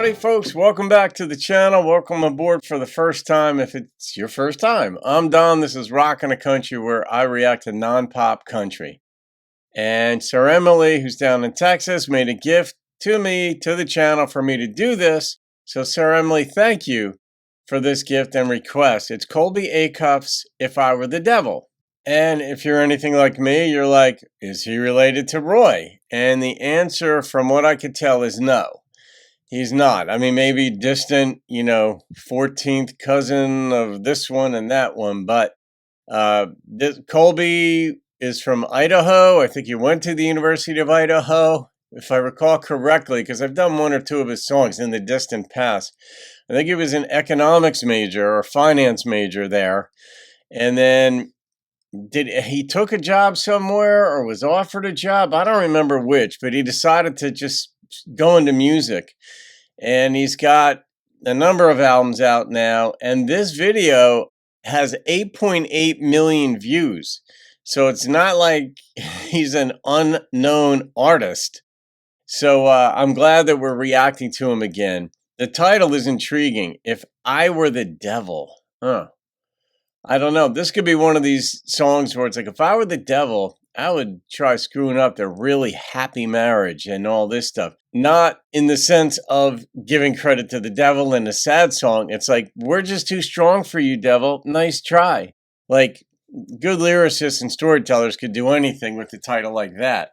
Howdy folks, welcome back to the channel. Welcome aboard for the first time if it's your first time. I'm Don, this is Rockin' a Country where I react to non-pop country. And Saremile, who's down in Texas, made a gift to me, to the channel for me to do this. So Saremile, thank you for this gift and request. It's Colby Acuff's If I Were the Devil. And if you're anything like me, you're like, is he related to Roy? And the answer from what I could tell is no. He's not. I mean, maybe distant, 14th cousin of this one and that one. But Colby is from Idaho. I think he went to the University of Idaho, if I recall correctly, because I've done one or two of his songs in the distant past. I think he was an economics major or finance major there. And then he took a job somewhere or was offered a job? I don't remember which, but he decided to just go into music. And he's got a number of albums out now, and this video has 8.8 million views. So it's not like he's an unknown artist. So I'm glad that we're reacting to him again. The title is intriguing. If I Were the Devil. I don't know. This could be one of these songs where it's like, if I were the devil, I would try screwing up their really happy marriage and all this stuff. Not in the sense of giving credit to the devil in a sad song. It's like, we're just too strong for you, devil. Nice try. Like, good lyricists and storytellers could do anything with a title like that.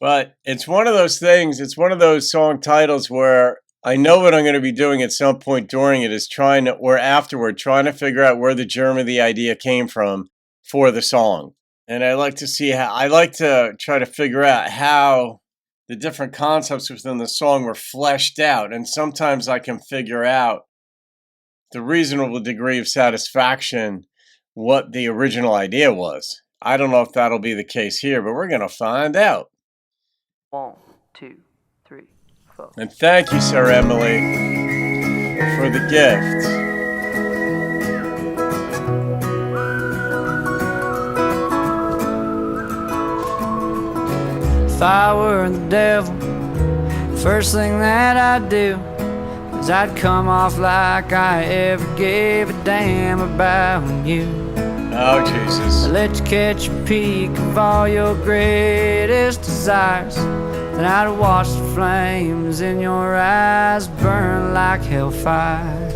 But it's one of those things, it's one of those song titles where I know what I'm going to be doing at some point during it is trying to figure out where the germ of the idea came from for the song. And I like to try to figure out how the different concepts within the song were fleshed out. And sometimes I can figure out the reasonable degree of satisfaction what the original idea was. I don't know if that'll be the case here, but we're going to find out. 1, 2, 3, 4. And thank you, Saremile, for the gift. If I were the devil, first thing that I'd do is I'd come off like I ever gave a damn about you. Oh, Jesus. I'd let you catch a peek of all your greatest desires. Then I'd watch the flames in your eyes burn like hellfire.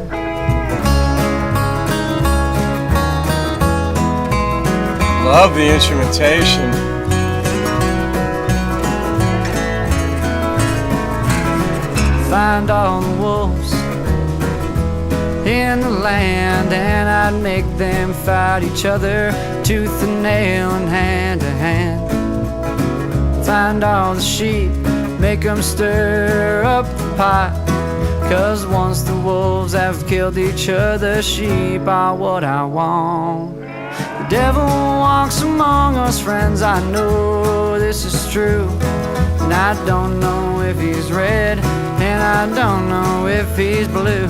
Love the instrumentation. Find all the wolves in the land, and I'd make them fight each other tooth and nail and hand to hand. Find all the sheep, make them stir up the pot, 'cause once the wolves have killed each other, sheep are what I want. The devil walks among us, friends, I know this is true. And I don't know if he's red, and I don't know if he's blue.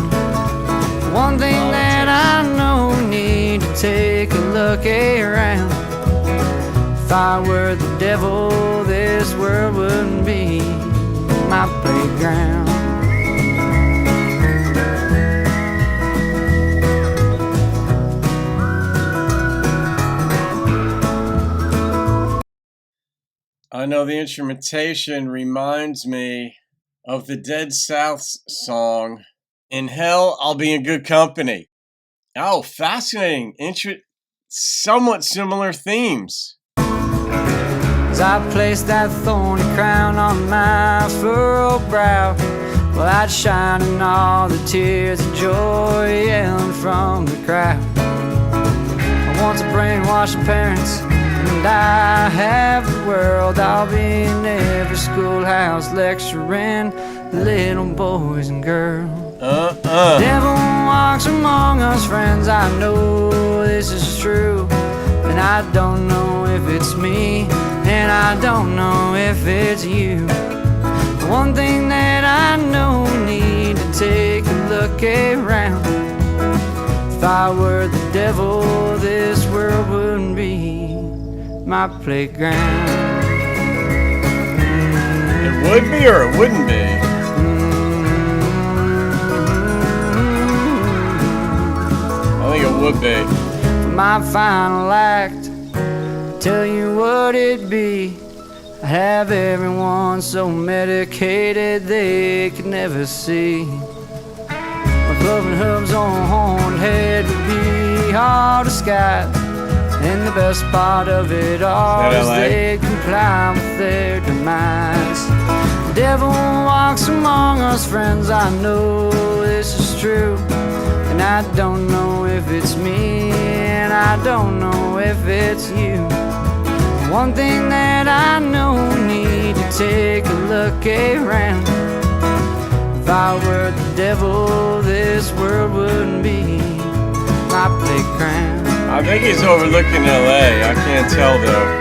One thing that I know, we need to take a look around. If I were the devil, this world wouldn't be my playground. I know the instrumentation reminds me of the Dead South's song, In Hell, I'll Be in Good Company. Oh, fascinating. Somewhat similar themes. As I placed that thorny crown on my furrowed brow, well, I'd shine in all the tears of joy yelling from the crowd. I want to brainwash the parents, and I have the world. I'll be in every schoolhouse lecturing little boys and girls. The devil walks among us, friends, I know this is true. And I don't know if it's me, and I don't know if it's you. The one thing that I know, we need to take a look around. If I were the devil, this world wouldn't be my playground. It would be or it wouldn't be? would be. For my final act, tell you what it'd be. I have everyone so medicated they could never see. My cloven hooves on horned head would be hard to sky. And the best part of it all is they comply with their demise. The devil walks among us, friends, I know this is true. And I don't know if it's me, and I don't know if it's you. One thing that I know, we need to take a look around. If I were the devil, this world wouldn't be my playground. I think he's overlooking LA. I can't tell though.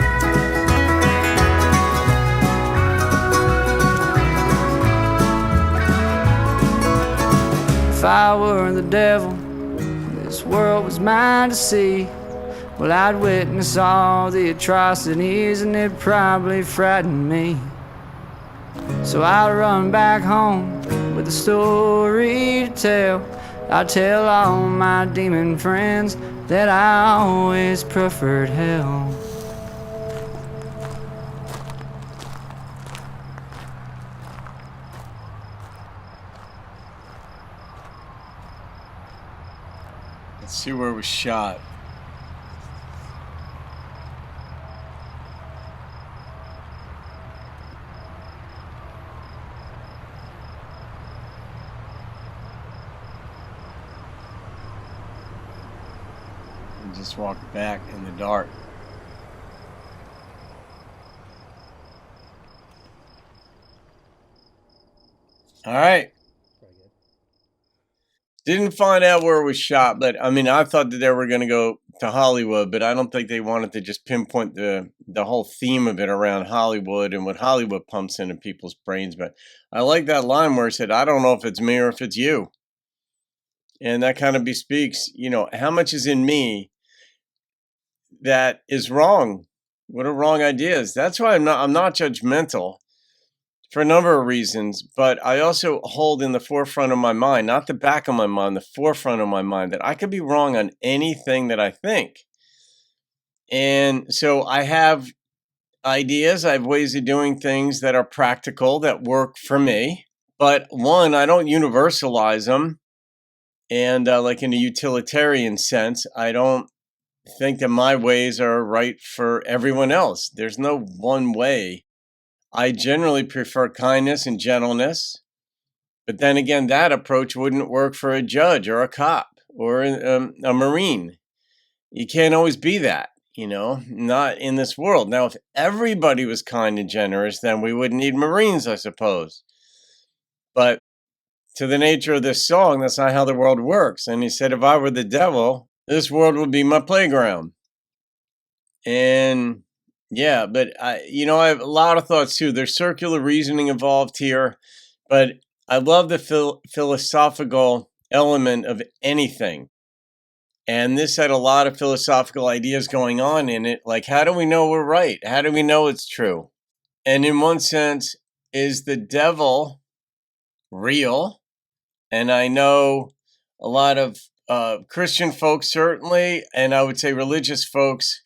If I were the devil, this world was mine to see. Well, I'd witness all the atrocities and it'd probably frighten me. So I'd run back home with a story to tell. I'd tell all my demon friends that I always preferred hell. Let's see where it was shot. And just walk back in the dark. All right. Didn't find out where it was shot, but I mean, I thought that they were going to go to Hollywood, but I don't think they wanted to just pinpoint the whole theme of it around Hollywood and what Hollywood pumps into people's brains. But I like that line where it said, I don't know if it's me or if it's you. And that kind of bespeaks, how much is in me that is wrong. What are wrong ideas? That's why I'm not judgmental. For a number of reasons, but I also hold in the forefront of my mind, not the back of my mind, the forefront of my mind, that I could be wrong on anything that I think. And so I have ideas, I have ways of doing things that are practical, that work for me. But one, I don't universalize them. And like in a utilitarian sense, I don't think that my ways are right for everyone else. There's no one way. I generally prefer kindness and gentleness, but then again, that approach wouldn't work for a judge or a cop or a Marine. You can't always be that, not in this world. Now, if everybody was kind and generous, then we wouldn't need Marines, I suppose. But to the nature of this song, that's not how the world works. And he said, if I were the devil, this world would be my playground. And yeah, but I have a lot of thoughts too. There's circular reasoning involved here, but I love the philosophical element of anything. And this had a lot of philosophical ideas going on in it. Like, how do we know we're right? How do we know it's true? And in one sense, is the devil real? And I know a lot of Christian folks, certainly, and I would say religious folks,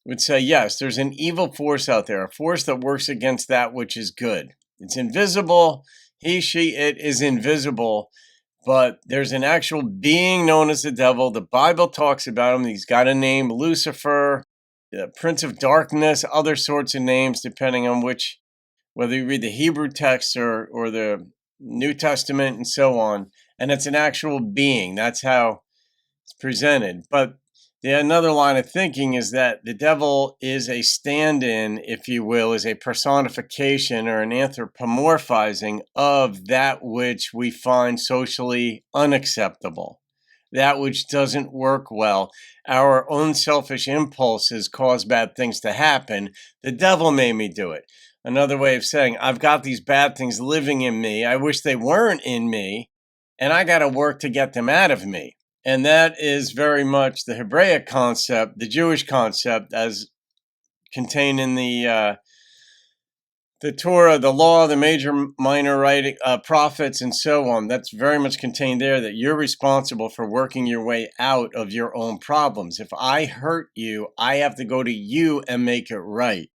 would say, yes, there's an evil force out there, a force that works against that which is good. It's invisible. He, she, it is invisible, but there's an actual being known as the devil. The Bible talks about him. He's got a name, Lucifer, the Prince of Darkness, other sorts of names, depending on whether you read the Hebrew text or the New Testament and so on. And it's an actual being. That's how it's presented. But another line of thinking is that the devil is a stand-in, if you will, is a personification or an anthropomorphizing of that which we find socially unacceptable, that which doesn't work well. Our own selfish impulses cause bad things to happen. The devil made me do it. Another way of saying, I've got these bad things living in me. I wish they weren't in me, and I got to work to get them out of me. And that is very much the Hebraic concept, the Jewish concept, as contained in the the Torah, the law, the major, minor writing, prophets, and so on. That's very much contained there, that you're responsible for working your way out of your own problems. If I hurt you, I have to go to you and make it right.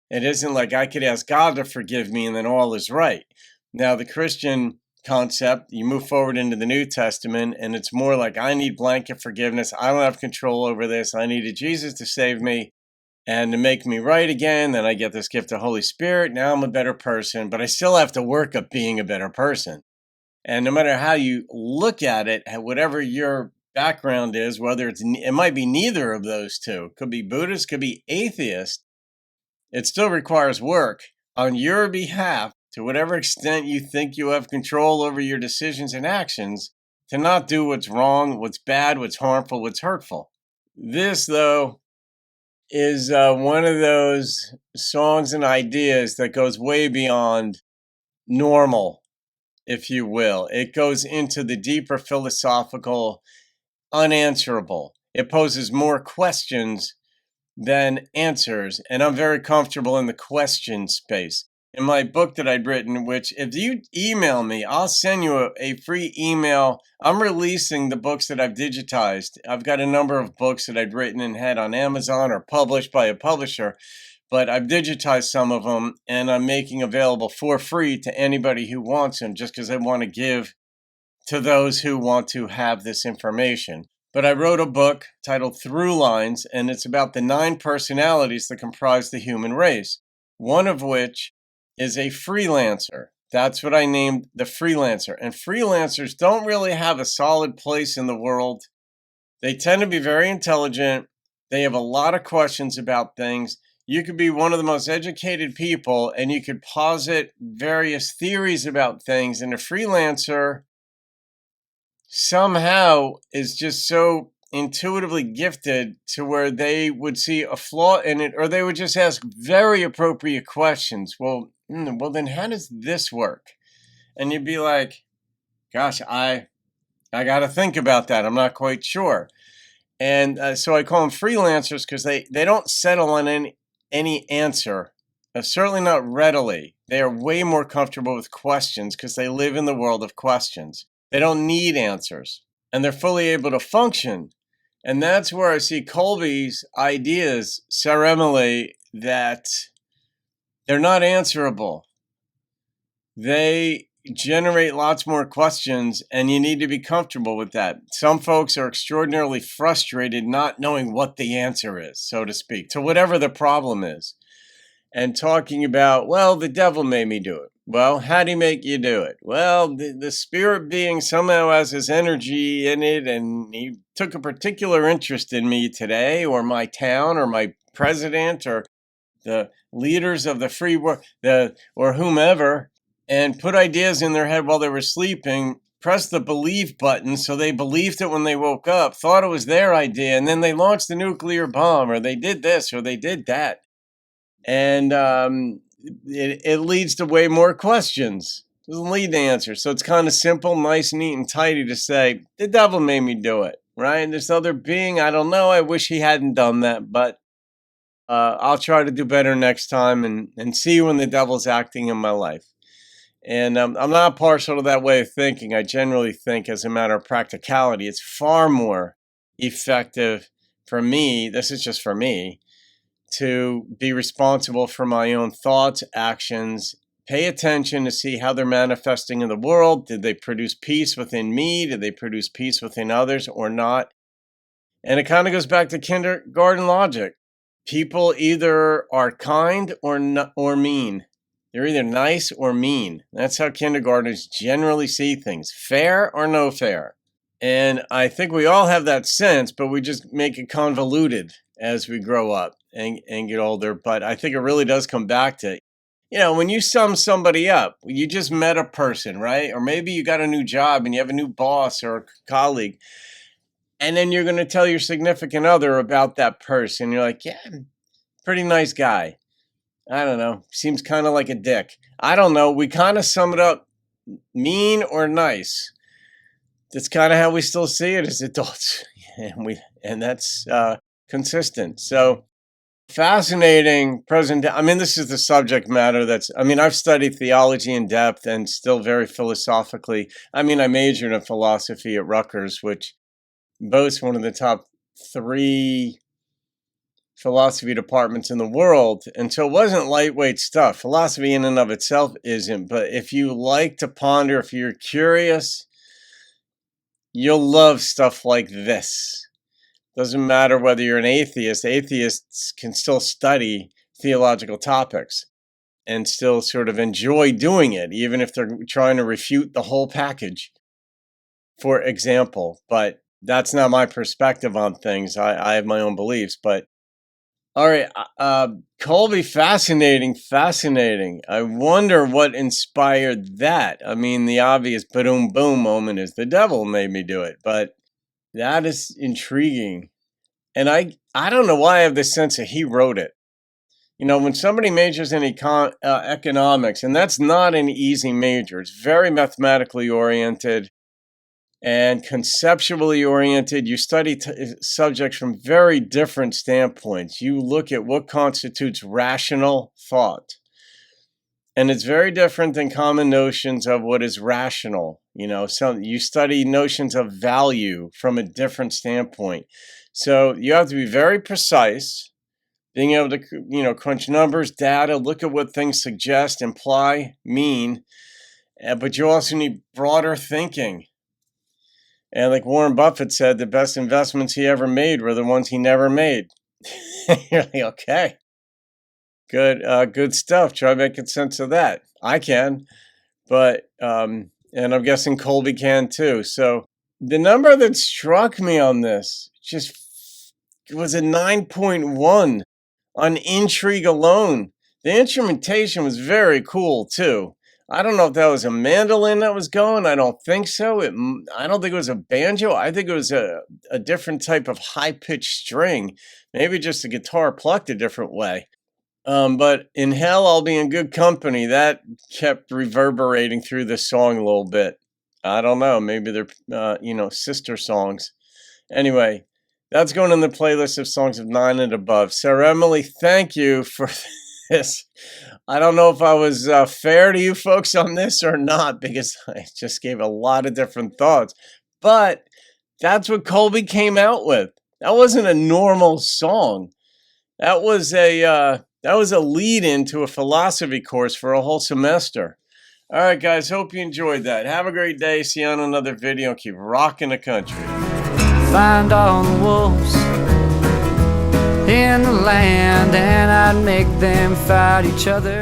It isn't like I could ask God to forgive me and then all is right. Now, the Christian concept, you move forward into the New Testament, and it's more like, I need blanket forgiveness. I don't have control over this. I needed Jesus to save me and to make me right again. Then I get this gift of Holy Spirit. Now I'm a better person, but I still have to work at being a better person. And no matter how you look at it, whatever your background is, whether it might be neither of those two, could be Buddhist, could be atheist, it still requires work on your behalf, to whatever extent you think you have control over your decisions and actions, to not do what's wrong, what's bad, what's harmful, what's hurtful. This, though, is one of those songs and ideas that goes way beyond normal, if you will. It goes into the deeper philosophical, unanswerable. It poses more questions than answers, and I'm very comfortable in the question space. In my book that I'd written, which if you email me, I'll send you a free email. I'm releasing the books that I've digitized. I've got a number of books that I'd written and had on Amazon or published by a publisher, but I've digitized some of them and I'm making available for free to anybody who wants them, just because I want to give to those who want to have this information. But I wrote a book titled Through Lines, and it's about the 9 personalities that comprise the human race, one of which is a freelancer. That's what I named the freelancer. And freelancers don't really have a solid place in the world. They tend to be very intelligent. They have a lot of questions about things. You could be one of the most educated people, and you could posit various theories about things, and a freelancer somehow is just so intuitively gifted to where they would see a flaw in it, or they would just ask very appropriate questions. Well, then how does this work? And you'd be like, gosh, I got to think about that. I'm not quite sure. And so I call them freelancers because they don't settle on any answer, certainly not readily. They are way more comfortable with questions because they live in the world of questions. They don't need answers, and they're fully able to function. And that's where I see Colby's ideas, Saremile, that they're not answerable. They generate lots more questions, and you need to be comfortable with that. Some folks are extraordinarily frustrated not knowing what the answer is, so to speak, to whatever the problem is. And talking about, well, the devil made me do it. Well, how'd he make you do it? Well, the spirit being somehow has his energy in it, and he took a particular interest in me today, or my town, or my president, or the leaders of the free world, or whomever, and put ideas in their head while they were sleeping, pressed the believe button so they believed it when they woke up, thought it was their idea, and then they launched the nuclear bomb, or they did this, or they did that. And it leads to way more questions. It doesn't lead to answers. So it's kind of simple, nice, neat, and tidy to say, the devil made me do it, right? And this other being, I don't know, I wish he hadn't done that, but I'll try to do better next time and see when the devil's acting in my life. And I'm not partial to that way of thinking. I generally think, as a matter of practicality, it's far more effective for me, this is just for me, to be responsible for my own thoughts, actions, pay attention to see how they're manifesting in the world. Did they produce peace within me? Did they produce peace within others or not? And it kind of goes back to kindergarten logic. People either are kind or mean. They're either nice or mean. That's how kindergartners generally see things. Fair or no fair. And I think we all have that sense, but we just make it convoluted as we grow up and get older. But I think it really does come back to, when you sum somebody up, you just met a person, right? Or maybe you got a new job and you have a new boss or a colleague. And then you're going to tell your significant other about that person. You're like, yeah, pretty nice guy. I don't know. Seems kind of like a dick. I don't know. We kind of sum it up, mean or nice. That's kind of how we still see it as adults. And that's consistent. So fascinating present. I mean, this is the subject matter I've studied theology in depth and still very philosophically. I mean, I majored in philosophy at Rutgers, which boasts one of the top 3 philosophy departments in the world. And so it wasn't lightweight stuff. Philosophy in and of itself isn't. But if you like to ponder, if you're curious, you'll love stuff like this. Doesn't matter whether you're an atheist. Atheists can still study theological topics and still sort of enjoy doing it, even if they're trying to refute the whole package, for example. But that's not my perspective on things. I have my own beliefs. But all right, Colby, fascinating. I wonder what inspired that. I mean, the obvious boom boom moment is the devil made me do it, but that is intriguing. And I don't know why I have this sense that he wrote it. You know, when somebody majors in economics, and that's not an easy major, it's very mathematically oriented and conceptually oriented. You study subjects from very different standpoints. You look at what constitutes rational thought. And it's very different than common notions of what is rational. You know, you study notions of value from a different standpoint. So you have to be very precise, being able to, crunch numbers, data, look at what things suggest, imply, mean. But you also need broader thinking. And like Warren Buffett said, the best investments he ever made were the ones he never made. You're like, okay, good stuff. Try making sense of that. I can, but and I'm guessing Colby can too. So the number that struck me on this just was a 9.1 on intrigue alone. The instrumentation was very cool too. I don't know if that was a mandolin that was going. I don't think so. I don't think it was a banjo. I think it was a different type of high-pitched string. Maybe just a guitar plucked a different way. But in hell, I'll be in good company. That kept reverberating through the song a little bit. I don't know. Maybe they're, sister songs. Anyway, that's going in the playlist of songs of 9 and above. Saremile, thank you for this. I don't know if I was fair to you folks on this or not, because I just gave a lot of different thoughts. But that's what Colby came out with. That wasn't a normal song. That was a lead into a philosophy course for a whole semester. All right, guys, hope you enjoyed that. Have a great day. See you on another video. Keep rocking the country. Find all the wolves in the land, and I'd make them fight each other.